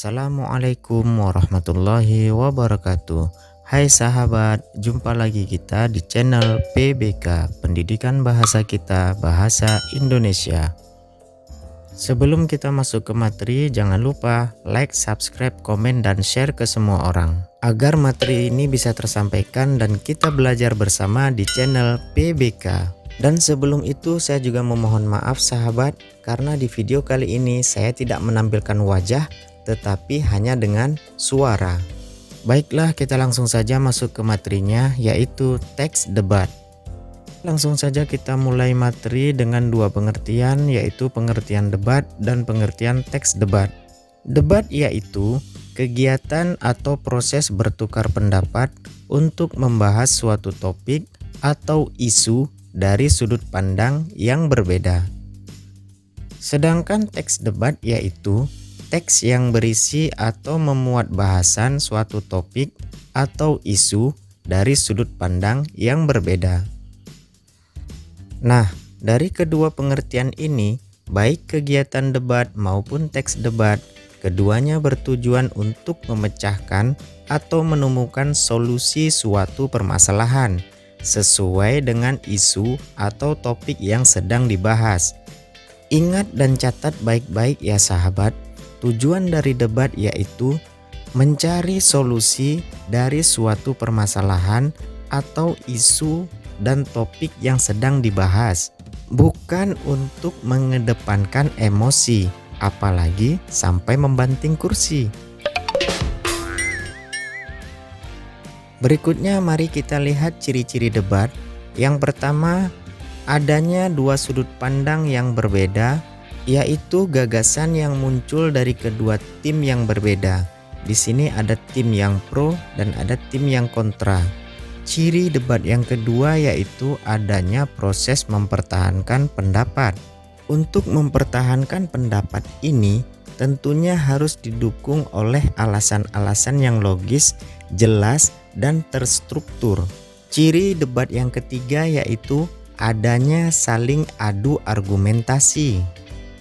Assalamualaikum warahmatullahi wabarakatuh. Hai sahabat, jumpa lagi kita di channel PBK, Pendidikan Bahasa Kita, Bahasa Indonesia. Sebelum kita masuk ke materi, jangan lupa like, subscribe, komen, dan share ke semua orang agar materi ini bisa tersampaikan dan kita belajar bersama di channel PBK. Dan sebelum itu saya juga memohon maaf sahabat, karena di video kali ini saya tidak menampilkan wajah tetapi hanya dengan suara. Baiklah, kita langsung saja masuk ke materinya, yaitu teks debat. Langsung saja kita mulai materi dengan dua pengertian, yaitu pengertian debat dan pengertian teks debat. Debat yaitu kegiatan atau proses bertukar pendapat untuk membahas suatu topik atau isu dari sudut pandang yang berbeda. Sedangkan teks debat yaitu teks yang berisi atau memuat bahasan suatu topik atau isu dari sudut pandang yang berbeda. Nah, dari kedua pengertian ini, baik kegiatan debat maupun teks debat, keduanya bertujuan untuk memecahkan atau menemukan solusi suatu permasalahan sesuai dengan isu atau topik yang sedang dibahas. Ingat dan catat baik-baik ya sahabat. Tujuan dari debat yaitu mencari solusi dari suatu permasalahan atau isu dan topik yang sedang dibahas, bukan untuk mengedepankan emosi, apalagi sampai membanting kursi. Berikutnya mari kita lihat ciri-ciri debat. Yang pertama, adanya dua sudut pandang yang berbeda, yaitu gagasan yang muncul dari kedua tim yang berbeda. Di sini ada tim yang pro dan ada tim yang kontra. Ciri debat yang kedua yaitu adanya proses mempertahankan pendapat. Untuk mempertahankan pendapat ini tentunya harus didukung oleh alasan-alasan yang logis, jelas, dan terstruktur. Ciri debat yang ketiga yaitu adanya saling adu argumentasi.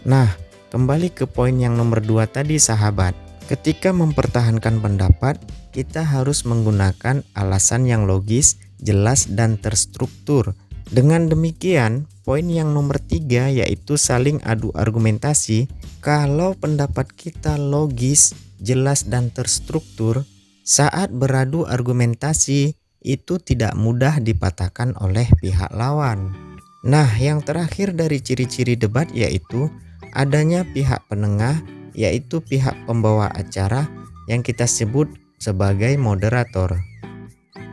Nah, kembali ke poin yang nomor 2 tadi sahabat. Ketika mempertahankan pendapat, kita harus menggunakan alasan yang logis, jelas, dan terstruktur. Dengan demikian, poin yang nomor 3 yaitu saling adu argumentasi. Kalau pendapat kita logis, jelas, dan terstruktur, saat beradu argumentasi itu tidak mudah dipatahkan oleh pihak lawan. Nah, yang terakhir dari ciri-ciri debat yaitu adanya pihak penengah, yaitu pihak pembawa acara yang kita sebut sebagai moderator.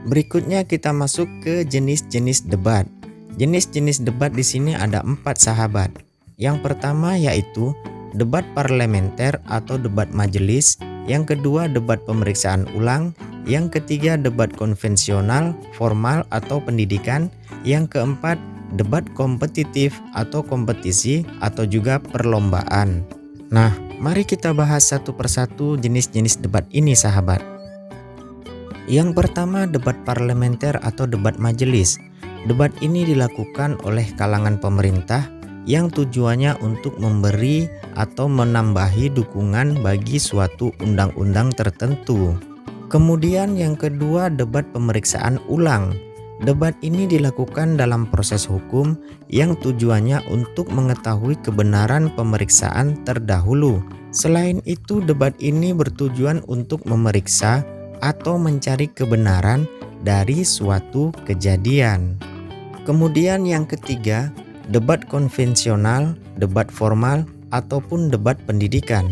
Berikutnya kita masuk ke jenis-jenis debat. Jenis-jenis debat di sini ada 4 sahabat. Yang pertama yaitu debat parlementer atau debat majelis, yang kedua debat pemeriksaan ulang, yang ketiga debat konvensional, formal atau pendidikan, yang keempat debat kompetitif atau kompetisi atau juga perlombaan. Nah, mari kita bahas satu persatu jenis-jenis debat ini sahabat. Yang pertama debat parlementer atau debat majelis. Debat ini dilakukan oleh kalangan pemerintah yang tujuannya untuk memberi atau menambahi dukungan bagi suatu undang-undang tertentu. Kemudian yang kedua debat pemeriksaan ulang. Debat ini dilakukan dalam proses hukum yang tujuannya untuk mengetahui kebenaran pemeriksaan terdahulu. Selain itu, debat ini bertujuan untuk memeriksa atau mencari kebenaran dari suatu kejadian. Kemudian yang ketiga, debat konvensional, debat formal, ataupun debat pendidikan.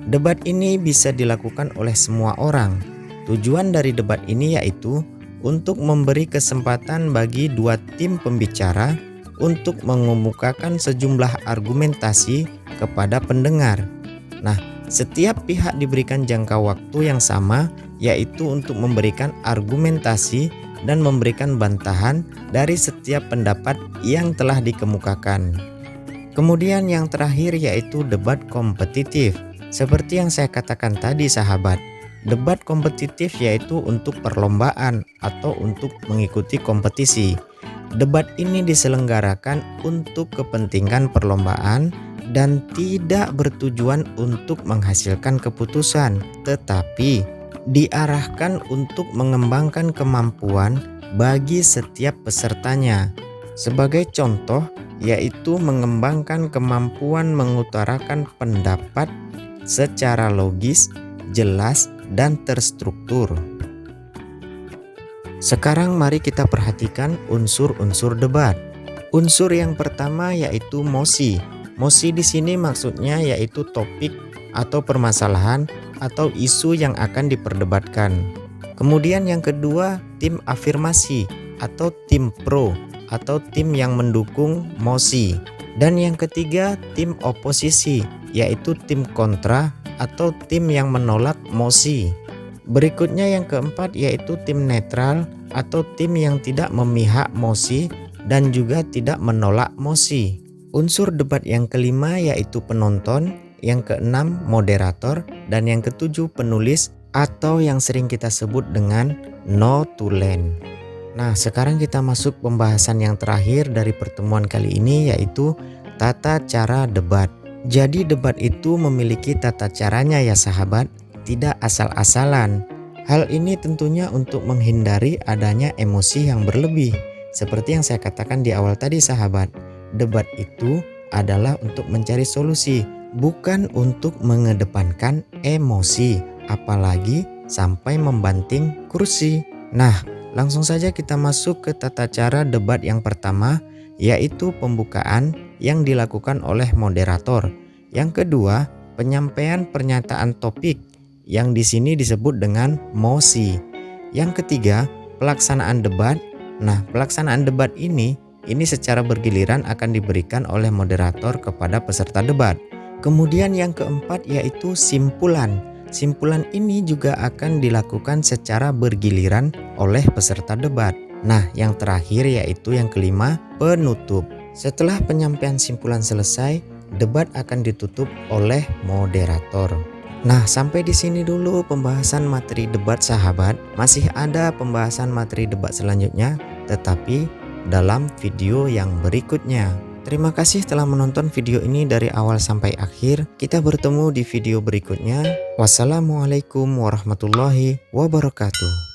Debat ini bisa dilakukan oleh semua orang. Tujuan dari debat ini yaitu untuk memberi kesempatan bagi dua tim pembicara untuk mengemukakan sejumlah argumentasi kepada pendengar. Nah, setiap pihak diberikan jangka waktu yang sama, yaitu untuk memberikan argumentasi dan memberikan bantahan dari setiap pendapat yang telah dikemukakan. Kemudian yang terakhir yaitu debat kompetitif. Seperti yang saya katakan tadi sahabat, debat kompetitif yaitu untuk perlombaan atau untuk mengikuti kompetisi. Debat ini diselenggarakan untuk kepentingan perlombaan dan tidak bertujuan untuk menghasilkan keputusan, tetapi diarahkan untuk mengembangkan kemampuan bagi setiap pesertanya. Sebagai contoh, yaitu mengembangkan kemampuan mengutarakan pendapat secara logis, jelas, dan terstruktur. Sekarang mari kita perhatikan unsur-unsur debat. Unsur yang pertama yaitu mosi. Mosi di sini maksudnya yaitu topik atau permasalahan atau isu yang akan diperdebatkan. Kemudian yang kedua, tim afirmasi atau tim pro atau tim yang mendukung mosi. Dan yang ketiga, tim oposisi yaitu tim kontra atau tim yang menolak mosi. Berikutnya yang keempat yaitu tim netral atau tim yang tidak memihak mosi dan juga tidak menolak mosi. Unsur debat yang kelima yaitu penonton, yang keenam moderator, dan yang ketujuh penulis atau yang sering kita sebut dengan notulen. Nah, sekarang kita masuk pembahasan yang terakhir dari pertemuan kali ini yaitu tata cara debat. Jadi debat itu memiliki tata caranya ya sahabat, tidak asal-asalan. Hal ini tentunya untuk menghindari adanya emosi yang berlebih. Seperti yang saya katakan di awal tadi sahabat, debat itu adalah untuk mencari solusi, bukan untuk mengedepankan emosi, apalagi sampai membanting kursi. Nah, langsung saja kita masuk ke tata cara debat yang pertama, yaitu pembukaan yang dilakukan oleh moderator. Yang kedua, penyampaian pernyataan topik yang di sini disebut dengan mosi. Yang ketiga, pelaksanaan debat. Nah, pelaksanaan debat ini secara bergiliran akan diberikan oleh moderator kepada peserta debat. Kemudian yang keempat yaitu simpulan. Simpulan ini juga akan dilakukan secara bergiliran oleh peserta debat. Nah, yang terakhir yaitu yang kelima, penutup. Setelah penyampaian simpulan selesai, debat akan ditutup oleh moderator. Nah, sampai di sini dulu pembahasan materi debat sahabat. Masih ada pembahasan materi debat selanjutnya, tetapi dalam video yang berikutnya. Terima kasih telah menonton video ini dari awal sampai akhir. Kita bertemu di video berikutnya. Wassalamualaikum warahmatullahi wabarakatuh.